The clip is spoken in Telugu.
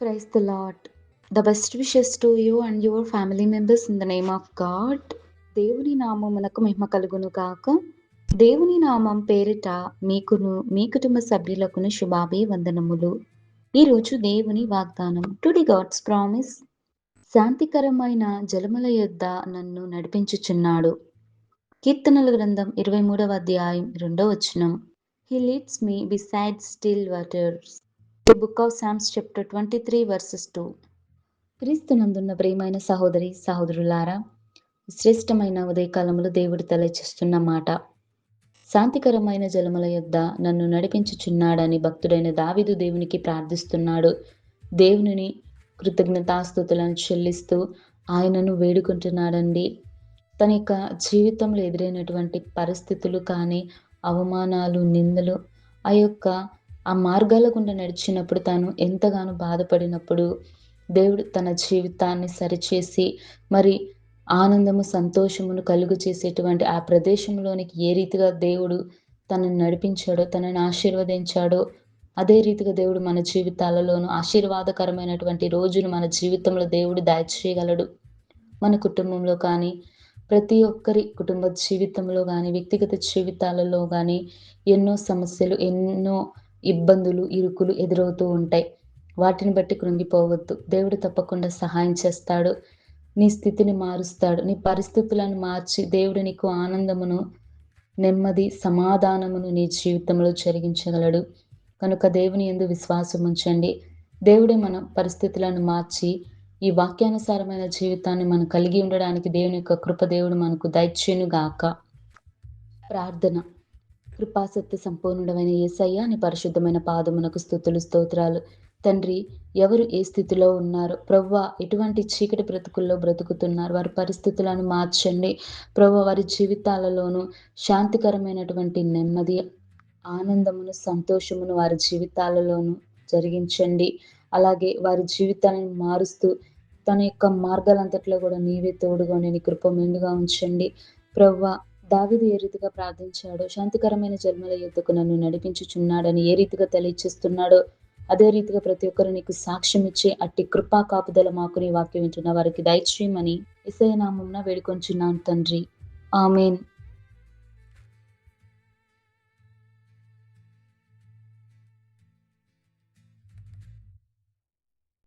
Praise the Lord. The best wishes to you and your family members in the name of God. దేవుని నామమునకు మహిమ కలుగును కాక. దేవుని నామం పేరిట మీకును మీ కుటుంబ సభ్యులకును శుభాభివందనములు. ఈరోజు దేవుని వాగ్దానం. Today God's promise. శాంతికరమైన జలముల యొద్ద నన్ను నడిపించుచున్నాడు. కీర్తనల గ్రంథం 23వ అధ్యాయం 2వ వచనం. He leads me beside still waters. The book of Psalms chapter 23 verses 2. క్రీస్తునందున్న ప్రియమైన సహోదరి సహోదరులారా, శ్రేష్టమైన ఉదయకాలములో దేవుడు తెలియచేస్తున్న మాట, శాంతికరమైన జలముల యొద్ద నన్ను నడిపించుచున్నాడని భక్తుడైన దావీదు దేవునికి ప్రార్థిస్తున్నాడు. దేవునిని కృతజ్ఞతాస్తుతులను చెల్లిస్తూ ఆయనను వేడుకుంటున్నాడండి. తన యొక్క జీవితంలో ఎదురైనటువంటి పరిస్థితులు కానీ, అవమానాలు, నిందలు, ఆ మార్గాల గుండా నడిచినప్పుడు తాను ఎంతగానో బాధపడినప్పుడు దేవుడు తన జీవితాన్ని సరిచేసి మరి ఆనందము, సంతోషమును కలుగు చేసేటువంటి ఆ ప్రదేశంలోనికి ఏ రీతిగా దేవుడు తనను నడిపించాడో, తనని ఆశీర్వదించాడో, అదే రీతిగా దేవుడు మన జీవితాలలోనూ ఆశీర్వాదకరమైనటువంటి రోజును మన జీవితంలో దేవుడు దయచేయగలడు. మన కుటుంబంలో కానీ, ప్రతి ఒక్కరి కుటుంబ జీవితంలో కానీ, వ్యక్తిగత జీవితాలలో కానీ ఎన్నో సమస్యలు, ఎన్నో ఇబ్బందులు, ఇరుకులు ఎదురవుతూ ఉంటాయి. వాటిని బట్టి కృంగిపోవద్దు. దేవుడు తప్పకుండా సహాయం చేస్తాడు. నీ స్థితిని మారుస్తాడు. నీ పరిస్థితులను మార్చి దేవుడు నీకు ఆనందమును, నెమ్మది, సమాధానమును నీ జీవితంలో జరిగించగలడు. కనుక దేవుని యందు విశ్వాసం ఉంచండి. దేవుడే మన పరిస్థితులను మార్చి ఈ వాక్యానుసారమైన జీవితాన్ని మనం కలిగి ఉండడానికి దేవుని యొక్క కృప దేవుడు మనకు దయచేయునుగాక. ప్రార్థన. కృపాసత్య సంపూర్ణుడమైన యేసయ్య, నీ పరిశుద్ధమైన పాదమునకు స్తుతులు, స్తోత్రాలు. తండ్రి, ఎవరు ఏ స్థితిలో ఉన్నారో ప్రభువా, ఎటువంటి చీకటి బ్రతుకుల్లో బ్రతుకుతున్నారు, వారి పరిస్థితులను మార్చండి. ప్రభువా, వారి జీవితాలలోనూ శాంతికరమైనటువంటి నెమ్మది, ఆనందమును, సంతోషమును వారి జీవితాలలోనూ జరిగించండి. అలాగే వారి జీవితాలను మారుస్తూ తన యొక్క మార్గాలంతట్లో కూడా నీవే తోడుగా ఉండి నీ కృప మెండుగా ఉంచండి. ప్రభువా, దావీదు ఏ రీతిగా ప్రార్థించాడో, శాంతికరమైన జన్మల యొద్దకు నన్ను నడిపించుచున్నాడని ఏ రీతిగా తెలియచేస్తున్నాడో, అదే రీతిగా ప్రతి ఒక్కరు నీకు సాక్ష్యం ఇచ్చే అట్టి కృపా కాపుదల మాకు నీ వాక్యం వింటున్న వారికి దయచేయమని యేసయ్య నామమున వేడుకొంచున్నాను తండ్రి. ఆమేన్.